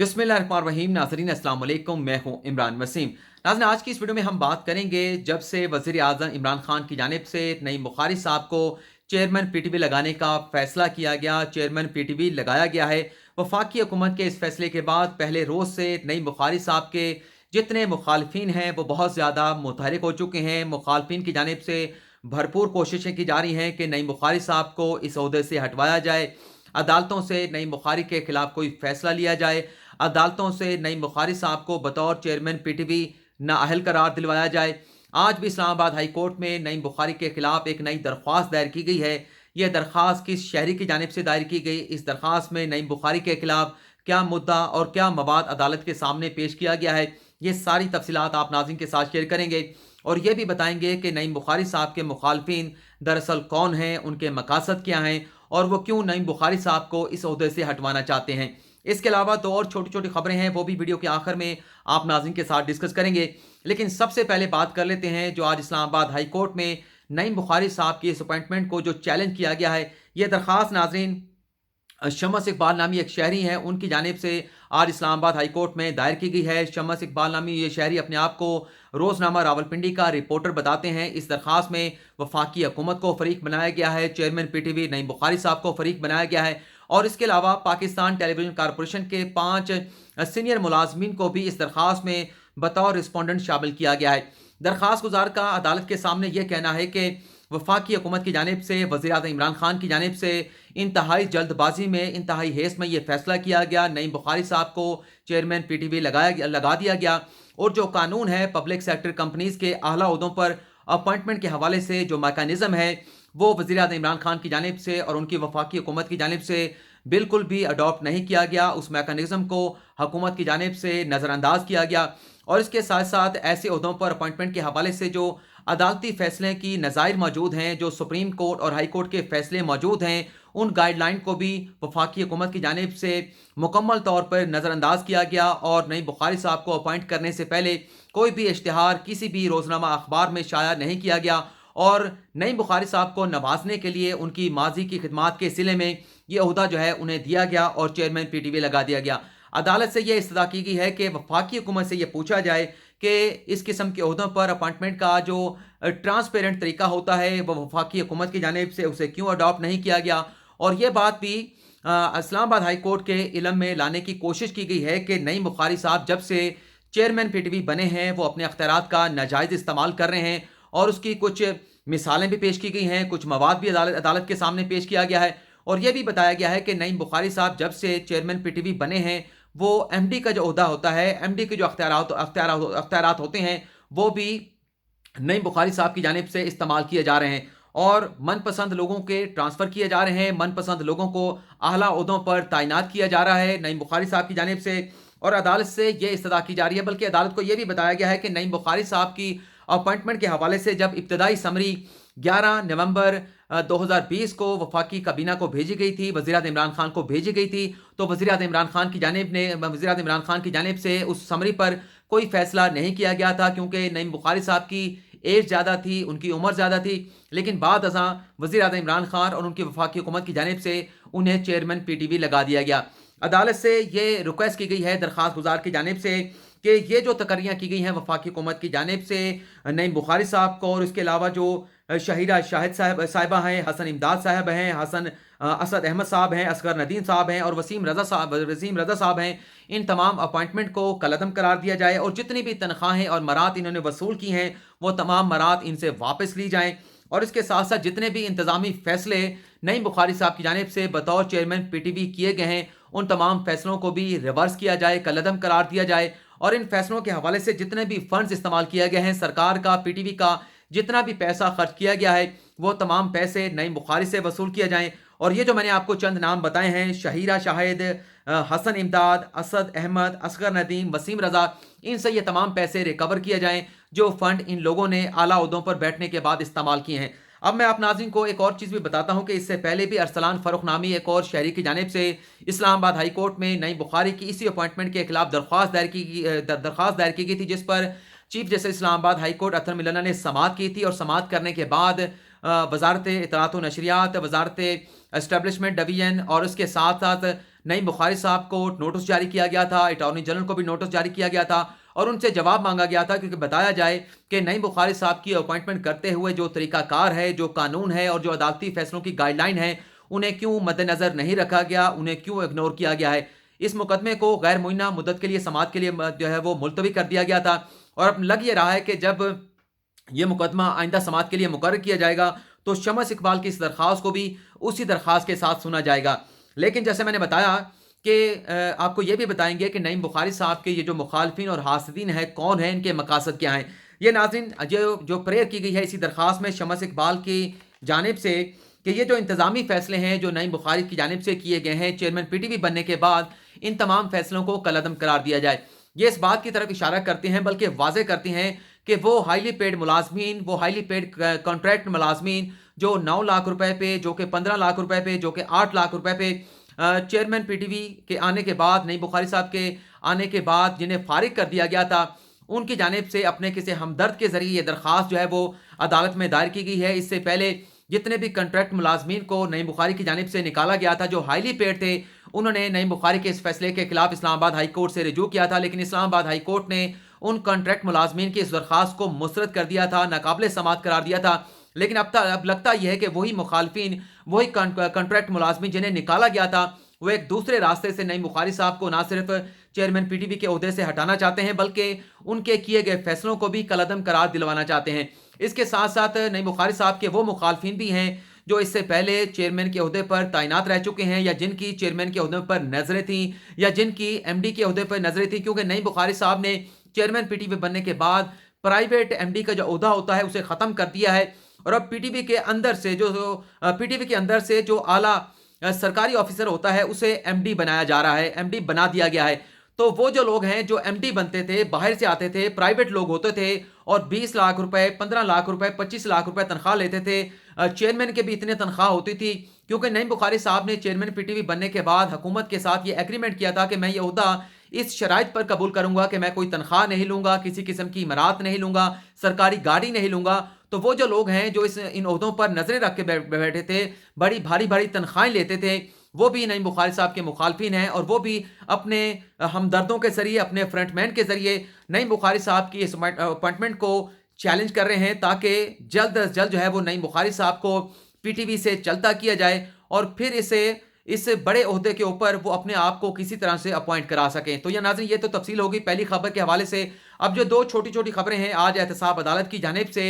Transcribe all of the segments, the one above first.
बिस्मिल्लाहिर्रहमानिर्रहीम। नाज़रीन अस्सलाम वालेकुम, मैं हूं इमरान वसीम। नाज़रीन, आज की इस वीडियो में हम बात करेंगे जब से वज़ीर आज़म इमरान खान की जानिब से नईम बुखारी साहब को चेयरमैन पीटीवी लगाने का फैसला किया गया, चेयरमैन पीटीवी लगाया गया है। वफाकी हुकूमत के इस फैसले के बाद पहले रोज़ से नईम बुखारी साहब के जितने मुखालफिन हैं वो बहुत ज़्यादा मुतहरिक हो चुके हैं। मुखालफिन की जानिब से भरपूर कोशिशें की जा रही हैं कि नईम बुखारी साहब को इस ओहदे से हटवाया जाए, अदालतों से नईम बुखारी के खिलाफ कोई फैसला लिया जाए, अदालतों से नईम बुखारी साहब को बतौर चेयरमैन पीटीवी नाअहल करार दिलवाया जाए। आज भी इस्लामाबाद हाई कोर्ट में नईम बुखारी के खिलाफ एक नई दरख्वास्त दायर की गई है। यह दरख्वास्त किस शहरी की जानिब से दायर की गई? इस दरख्वास्त में नईम बुखारी के खिलाफ क्या मुद्दा और क्या मवाद अदालत के सामने पेश किया गया है, ये सारी तफसीलात आप नाज़रीन के साथ शेयर करेंगे और ये भी बताएंगे कि नईम बुखारी साहब के मुखालफिन दरअसल कौन हैं, उनके मकासद क्या हैं और वो क्यों नईम बुखारी साहब को इस ओहदे से हटवाना चाहते हैं। इसके अलावा दो और छोटी छोटी खबरें हैं, वो भी वीडियो के आखिर में आप नाज़रीन के साथ डिस्कस करेंगे। लेकिन सबसे पहले बात कर लेते हैं जो आज इस्लामाबाद हाई कोर्ट में नईम बुखारी साहब की इस अपॉइंटमेंट को जो चैलेंज किया गया है। यह दरख्वास्त नाज़रीन शमस इकबाल नामी एक शहरी हैं, उनकी जानिब से आज इस्लामाबाद हाई कोर्ट में दायर की गई है। शमस इकबाल नामी ये शहरी अपने आप को रोज़नामा रावलपिंडी का रिपोर्टर बताते हैं। इस दरख्वास्त में वफाकी हुकूमत को फरीक बनाया गया है, चेयरमैन पीटीवी नईम बुखारी साहब को फरीक बनाया गया है और इसके अलावा पाकिस्तान टेलीविजन कॉरपोरेशन के 5 सीनियर मुलाजमीन को भी इस दरख्वास्त में बतौर रिस्पोंडेंट शामिल किया गया है। दरख्वास्त गुजार का अदालत के सामने यह कहना है कि वफाकी हुकूमत की जानिब से वज़ीर आज़म इमरान खान की जानिब से इंतहाई जल्दबाजी में, इंतहाई हेस में यह फैसला किया गया, नईम बुखारी साहब को चेयरमैन पीटीवी लगा दिया गया और जो कानून है पब्लिक सेक्टर कंपनीज के आला ओहदों पर अपॉइंटमेंट के हवाले से जो मैकेनिज्म है वो वज़ीर आज़म इमरान खान की जानिब से और उनकी वफाकी हुकूमत की जानिब से बिल्कुल भी अडॉप्ट नहीं किया गया। उस मैकेनिज्म को हुकूमत की जानिब से नज़रअंदाज किया गया और इसके साथ साथ ऐसे ओहदों पर अपॉइंटमेंट के हवाले से जो अदालती फैसले की नज़ायर मौजूद हैं, जो सुप्रीम कोर्ट और हाई कोर्ट के फैसले मौजूद हैं, उन गाइडलाइन को भी वफाकी हुकूमत की जानिब से मुकम्मल तौर पर नज़रअंदाज किया गया और नईम बुखारी साहब को अपॉइंट करने से पहले कोई भी इश्तिहार किसी भी रोज़नामा अखबार में शाया नहीं किया गया और नईम बुखारी साहब को नवाजने के लिए उनकी माजी की खिदमात के सिले में ये ओहदा जो है उन्हें दिया गया और चेयरमैन पीटीवी लगा दिया गया। अदालत से यह इस्तदा की गई है कि वफाकी हुकूमत से यह पूछा जाए कि इस किस्म के ओहदों पर अपॉइंटमेंट का जो ट्रांसपेरेंट तरीका होता है वह वफाकी हुकूमत की जानिब से उसे क्यों अडॉप्ट नहीं किया गया। और यह बात भी इस्लामाबाद हाई कोर्ट के इल्म में लाने की कोशिश की गई है कि नईम बुखारी साहब जब से चेयरमैन पीटीवी बने हैं वो अपने अख्तियारात का नाजायज़ इस्तेमाल कर रहे हैं और उसकी कुछ मिसालें भी पेश की गई हैं, कुछ मवाद भी अदालत के सामने पेश किया गया है और यह भी बताया गया है कि नईम बुखारी साहब जब से चेयरमैन पीटीवी बने हैं वो एमडी का जो ओहदा होता है, एमडी के जो अख्तियारात होते हैं वो भी नईम बुखारी साहब की जानिब से इस्तेमाल किए जा रहे हैं और मनपसंद लोगों के ट्रांसफ़र किए जा रहे हैं, मनपसंद लोगों को आला ओहदों पर तैनात किया जा रहा है नईम बुखारी साहब की जानिब से और अदालत से ये इस्तदा की जा रही है। बल्कि अदालत को यह भी बताया गया है कि नईम बुखारी साहब की अपॉइंटमेंट के हवाले से जब इब्तदाई समरी 11 नवंबर 2020 को वफाकी काबीना को भेजी गई थी, वज़ीर आज़म इमरान खान को भेजी गई थी, तो वज़ीर आज़म इमरान खान की जानिब से उस समरी पर कोई फैसला नहीं किया गया था क्योंकि नईम बुखारी साहब की एज ज़्यादा थी, उनकी उम्र ज़्यादा थी। लेकिन बाद अज़ां वज़ीर आज़म इमरान खान और उनकी वफाकी हुकूमत की जानिब से उन्हें चेयरमैन पीटीवी लगा दिया गया। अदालत से ये रिक्वेस्ट की गई है दरख्वास्त गुजार की जानिब से कि ये जो तकर्रियाँ की गई हैं वफाकी हुकूमत की जानिब से नईम बुखारी साहब को और इसके अलावा जो शहीरा शाहिद साहिबा हैं, हसन इमदाद साहब हैं, हसन असद अहमद साहब हैं, असगर नदीम साहब हैं और वसीम रज़ा साहब हैं, इन तमाम अपॉइंटमेंट को कलअदम करार दिया जाए और जितनी भी तनख्वाहें और मरात इन्होंने वसूल की हैं वो तमाम मरात इनसे वापस ली जाएँ और इसके साथ साथ जितने भी इंतज़ामी फ़ैसले नईम बुखारी साहब की जानिब से बतौर चेयरमैन पीटीवी किए गए हैं उन तमाम फ़ैसलों को भी रिवर्स किया जाए, कलअदम करार दिया जाए और इन फैसलों के हवाले से जितने भी फंड्स इस्तेमाल किए गए हैं, सरकार का, पीटीवी का जितना भी पैसा खर्च किया गया है वो तमाम पैसे नईम बुखारी से वसूल किया जाएं और ये जो मैंने आपको चंद नाम बताए हैं, शहीरा शाहिद, हसन इमदाद, असद अहमद, असगर नदीम, वसीम रज़ा, इनसे ये तमाम पैसे रिकवर किए जाएं जो फ़ंड इन लोगों ने आला ओहदों पर बैठने के बाद इस्तेमाल किए हैं। अब मैं आप नाज़रीन को एक और चीज़ भी बताता हूं कि इससे पहले भी अरसलान फ़ारूक नामी एक और शहरी की जानिब से इस्लामाबाद हाई कोर्ट में नईम बुखारी की इसी अपॉइंटमेंट के खिलाफ दरख्वास्त दायर की गई थी जिस पर chief justice Islamabad high court Athar Minallah ने समाअत की थी और समाअत करने के बाद वजारत इत्तलात व नशरियात, वजारत एस्टेब्लिशमेंट डिवीजन और उसके साथ साथ नईम बुखारी साहब को नोटिस जारी किया गया था, अटॉर्नी जनरल को भी नोटिस जारी किया गया था और उनसे जवाब मांगा गया था, क्योंकि बताया जाए कि नईम बुखारी साहब की अपॉइंटमेंट करते हुए जो तरीकाकार है, जो कानून है और जो अदालती फैसलों की गाइडलाइन है, उन्हें क्यों मद्देनजर नहीं रखा गया, उन्हें क्यों इग्नोर किया गया है। इस मुकदमे को गैर मुइन्ना मुद्दत के लिए समाअत के लिए जो है वो मुलतवी कर दिया गया था और अब लग ये रहा है कि जब ये मुकदमा आइंदा समाअत के लिए मुकर्रर किया जाएगा तो शमस इकबाल की इस दरख्वास्त को भी उसी दरख्वास्त के साथ सुना जाएगा। लेकिन जैसे मैंने बताया कि आपको ये भी बताएंगे कि नईम बुखारी साहब के ये जो मुखालफिन और हासिदीन हैं कौन है, इनके मकासद क्या हैं। ये नाज़रीन जो प्रेयर की गई है इसी दरख्वास्त में शमस इकबाल की जानिब से कि ये जो इंतज़ामी फ़ैसले हैं जो नईम बुखारी की जानिब से किए गए हैं चेयरमैन पीटीवी बनने के बाद, इन तमाम फ़ैसलों को कलअदम करार दिया जाए। ये इस बात की तरफ इशारा करते हैं, बल्कि वाज़ेह करते हैं कि वो हाईली पेड मुलाजमीन, वो हाईली पेड कॉन्ट्रैक्ट मुलाजमीन जो 9 लाख रुपए पे, जो कि 15 लाख रुपए पे, जो कि 8 लाख रुपए पे चेयरमैन पीटीवी के आने के बाद, नईम बुखारी साहब के आने के बाद जिन्हें फारिग कर दिया गया था, उनकी जानिब से अपने किसी हमदर्द के ज़रिए ये दरख्वास्त जो है वो अदालत में दायर की गई है। इससे पहले जितने भी कॉन्ट्रैक्ट मुलाजमीन को नईम बुखारी की जानिब से निकाला गया था, जो हाईली पेड थे, उन्होंने नईम बुखारी के इस फैसले के खिलाफ इस्लामाबाद हाई कोर्ट से रुजू किया था, लेकिन इस्लामाबाद हाई कोर्ट ने उन कॉन्ट्रैक्ट मुलाजमीन की इस दरख्वास्त को मुस्तरद कर दिया था, नाकाबिले समाअत करार दिया था। लेकिन अब लगता यह है कि वही मुखालफिन, वही कॉन्ट्रैक्ट मुलाजमीन जिन्हें निकाला गया था, वो एक दूसरे रास्ते से नईम बुखारी साहब को ना सिर्फ चेयरमैन पीटीवी के ओहदे से हटाना चाहते हैं, बल्कि उनके किए गए फैसलों को भी कलअदम करार दिलवाना चाहते हैं। इसके साथ साथ नईम बुखारी साहब के वो मुखालफिन भी हैं जो इससे पहले चेयरमैन के ओहदे पर तैनात रह चुके हैं, या जिनकी चेयरमैन के ओहदे पर नजरें थी, या जिनकी एमडी के ओहदे पर नजरें थी, क्योंकि नईम बुखारी साहब ने चेयरमैन पीटीवी बनने के बाद प्राइवेट एमडी का जो ओहदा होता है उसे ख़त्म कर दिया है और अब पीटीवी के अंदर से जो आला सरकारी ऑफिसर होता है उसे एमडी बनाया जा रहा है, एमडी बना दिया गया है। तो वो जो लोग हैं जो एमडी बनते थे, बाहर से आते थे, प्राइवेट लोग होते थे और 20 लाख रुपए, 15 लाख रुपए, 25 लाख रुपए तनख्वाह लेते थे। चेयरमैन के भी इतने तनख्वाह होती थी, क्योंकि नईम बुखारी साहब ने चेयरमैन पीटीवी बनने के बाद हुकूमत के साथ ये एग्रीमेंट किया था कि मैं ये ओहदा इस शराइत पर कबूल करूंगा कि मैं कोई तनख्वाह नहीं लूंगा, किसी किस्म की इमारत नहीं लूंगा, सरकारी गाड़ी नहीं लूंगा। तो वो जो लोग हैं जो इन ओहदों पर नजरें रख के बैठे थे, बड़ी भारी भारी तनख्वाहें लेते थे, वो भी नईम बुखारी साहब के मुखालफिन हैं और वो भी अपने हमदर्दों के जरिए, अपने फ्रंटमैन के जरिए नईम बुखारी साहब की इस अपॉइंटमेंट को चैलेंज कर रहे हैं, ताकि जल्द अज जल्द जो है वो नईम बुखारी साहब को पीटीवी से चलता किया जाए और फिर इस बड़े ओहदे के ऊपर वो अपने आप को किसी तरह से अपॉइंट करा सकें। तो यह नाज़रीन, ये तो तफसील होगी पहली खबर के हवाले से। अब जो दो छोटी छोटी खबरें हैं, आज एहतसाब अदालत की जानिब से,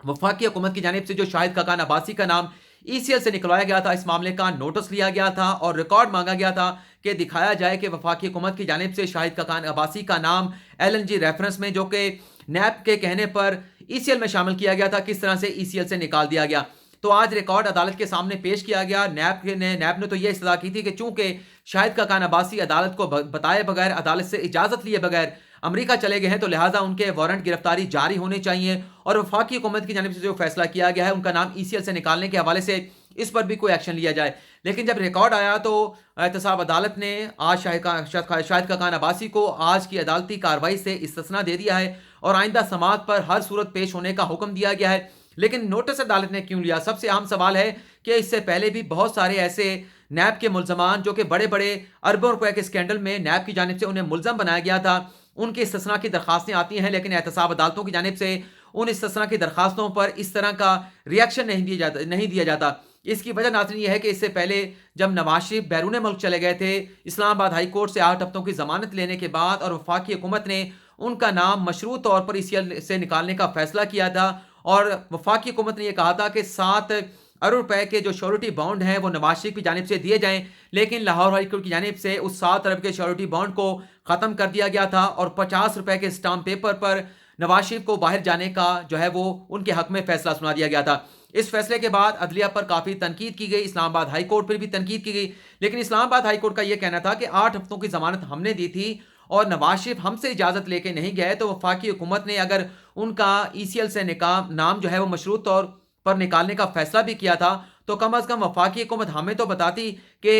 वफाकी हुकूमत की जानिब से जो शाहिद खाकान अब्बासी का नाम ईसीएल से निकलवाया गया था, इस मामले का नोटिस लिया गया था और रिकॉर्ड मांगा गया था कि दिखाया जाए कि वफाकी हुकूमत की जानिब से शाहिद खाकान अब्बासी का नाम LNG रेफरेंस में, जो कि नैब के कहने पर ईसीएल में शामिल किया गया था, किस तरह से ईसीएल से निकाल दिया गया। तो आज रिकॉर्ड अदालत के सामने पेश किया गया। नैब ने तो यह इस्तदा की थी कि चूंकि शाहिद खाकान अब्बासी अदालत को बताए बगैर, अदालत से इजाज़त लिए बगैर अमेरिका चले गए हैं, तो लिहाजा उनके वारंट गिरफ्तारी जारी होने चाहिए और वफाकी हुकूमत की जानिब से जो फैसला किया गया है उनका नाम ईसीएल से निकालने के हवाले से, इस पर भी कोई एक्शन लिया जाए। लेकिन जब रिकॉर्ड आया तो एहतसाब अदालत ने आज शाहिद खाकान अब्बासी को आज की अदालती कार्रवाई से इस्तिस्ना दे दिया है और आइंदा समाअत पर हर सूरत पेश होने का हुक्म दिया गया है। लेकिन नोटिस अदालत ने क्यों लिया? सबसे अहम सवाल है कि इससे पहले भी बहुत सारे ऐसे नैब के मुलजमान जो कि बड़े बड़े अरबों रुपए के स्कैंडल में नैब की जानिब से उन्हें मुलजम बनाया गया था, उनकी इस्तिस्ना की दरखास्तें आती हैं, लेकिन एहतसाब अदालतों की जानिब से उन इस्तिस्ना की दरखास्तों पर इस तरह का रिएक्शन नहीं दिया जाता। इसकी वजह नाज़रीन ये है कि इससे पहले जब नवाज शरीफ बैरून मुल्क चले गए थे, इस्लामाबाद हाई कोर्ट से 8 हफ्तों की जमानत लेने के बाद, और वफाकी हुकूमत ने उनका नाम मशरूत तौर पर ईसीएल से निकालने का फैसला किया था और वफाकी हुकूमत ने यह कहा था कि 7 अरब रुपए के जो श्योरिटी बॉन्ड हैं वो नवाज शरीफ की जानिब से दिए जाएं, लेकिन लाहौर हाई कोर्ट की जानिब से उस 7 अरब के श्योरिटी बॉन्ड को ख़त्म कर दिया गया था और 50 रुपए के स्टाम्प पेपर पर नवाज शरीफ को बाहर जाने का जो है वो उनके हक में फैसला सुना दिया गया था। इस फैसले के बाद अदलिया पर काफ़ी तनकीद की गई, इस्लामाबाद हाई कोर्ट पर भी तनकीद की गई, लेकिन इस्लामाबाद हाई कोर्ट का यह कहना था कि 8 हफ्तों की जमानत हमने दी थी और नवाज शरीफ हमसे इजाज़त लेके नहीं गए, तो वफाकी हुकूमत ने अगर उनका ईसीएल से नाम जो है वो मशरूत तौर पर निकालने का फैसला भी किया था, तो कम अज़ कम वफाकी हुकूमत हमें तो बताती कि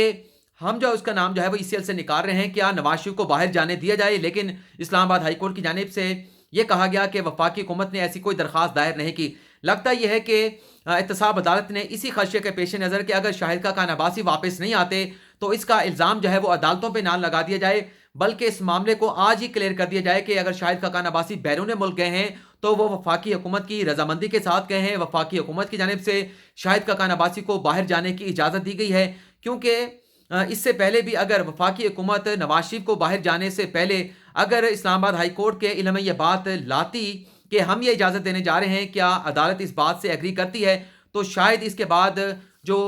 हम जो उसका नाम जो है वो ईसीएल से निकाल रहे हैं, क्या नवाज शरीफ को बाहर जाने दिया जाए। लेकिन इस्लामाबाद हाई कोर्ट की जानिब से ये कहा गया कि वफाकी हुकूमत ने ऐसी कोई दरख्वास्त दायर नहीं की। लगता यह है कि एहतसाब अदालत ने इसी खदशे के पेश नज़र कि अगर शाहिद खाकान अब्बासी वापस नहीं आते تو اس کا الزام جو ہے وہ عدالتوں پہ نہ لگا دیا جائے، بلکہ اس معاملے کو آج ہی کلیئر کر دیا جائے کہ اگر شاہد خاقان عباسی بیرون ملک گئے ہیں تو وہ وفاقی حکومت کی رضامندی کے ساتھ گئے ہیں، وفاقی حکومت کی جانب سے شاہد خاقان عباسی کو باہر جانے کی اجازت دی گئی ہے، کیونکہ اس سے پہلے بھی اگر وفاقی حکومت نواز شریف کو باہر جانے سے پہلے اگر اسلام آباد ہائی کورٹ کے علم میں یہ بات لاتی کہ ہم یہ اجازت دینے جا رہے ہیں، کیا عدالت اس بات سے ایگری کرتی ہے، تو شاید اس کے بعد جو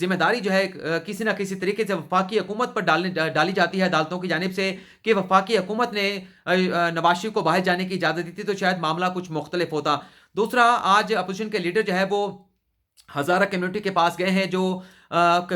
ذمہ داری جو ہے کسی نہ کسی طریقے سے وفاقی حکومت پر ڈالی جاتی ہے عدالتوں کی جانب سے کہ وفاقی حکومت نے نواز شریف کو باہر جانے کی اجازت دی تھی، تو شاید معاملہ کچھ مختلف ہوتا۔ دوسرا، آج اپوزیشن کے لیڈر جو ہے وہ ہزارہ کمیونٹی کے پاس گئے ہیں، جو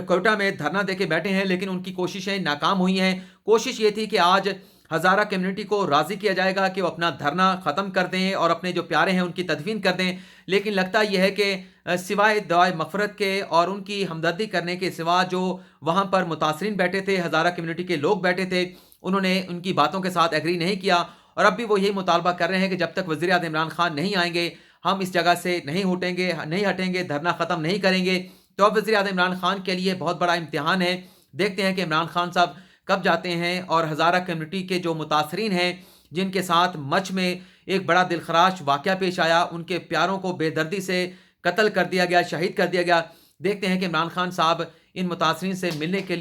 کوئٹہ میں دھرنا دے کے بیٹھے ہیں، لیکن ان کی کوششیں ناکام ہوئی ہیں۔ کوشش یہ تھی کہ آج ہزارہ کمیونٹی کو راضی کیا جائے گا کہ وہ اپنا دھرنا ختم کر دیں اور اپنے جو پیارے ہیں ان کی تدفین کر دیں، لیکن لگتا یہ ہے کہ سوائے دعائے مغفرت کے اور ان کی ہمدردی کرنے کے سوا جو وہاں پر متاثرین بیٹھے تھے، ہزارہ کمیونٹی کے لوگ بیٹھے تھے، انہوں نے ان کی باتوں کے ساتھ ایگری نہیں کیا، اور اب بھی وہ یہی مطالبہ کر رہے ہیں کہ جب تک وزیر اعظم عمران خان نہیں آئیں گے ہم اس جگہ سے نہیں ہٹیں گے، دھرنا ختم نہیں کریں گے۔ تو اب وزیر اعظم عمران خان کے لیے بہت بڑا امتحان ہے، دیکھتے ہیں کہ عمران خان صاحب کب جاتے ہیں، اور ہزارہ کمیونٹی کے جو متاثرین ہیں جن کے ساتھ مچھ میں ایک بڑا دلخراش واقعہ پیش آیا، ان کے پیاروں کو بے دردی سے قتل کر دیا گیا، شہید کر دیا گیا، دیکھتے ہیں کہ عمران خان صاحب ان متاثرین سے ملنے کے لیے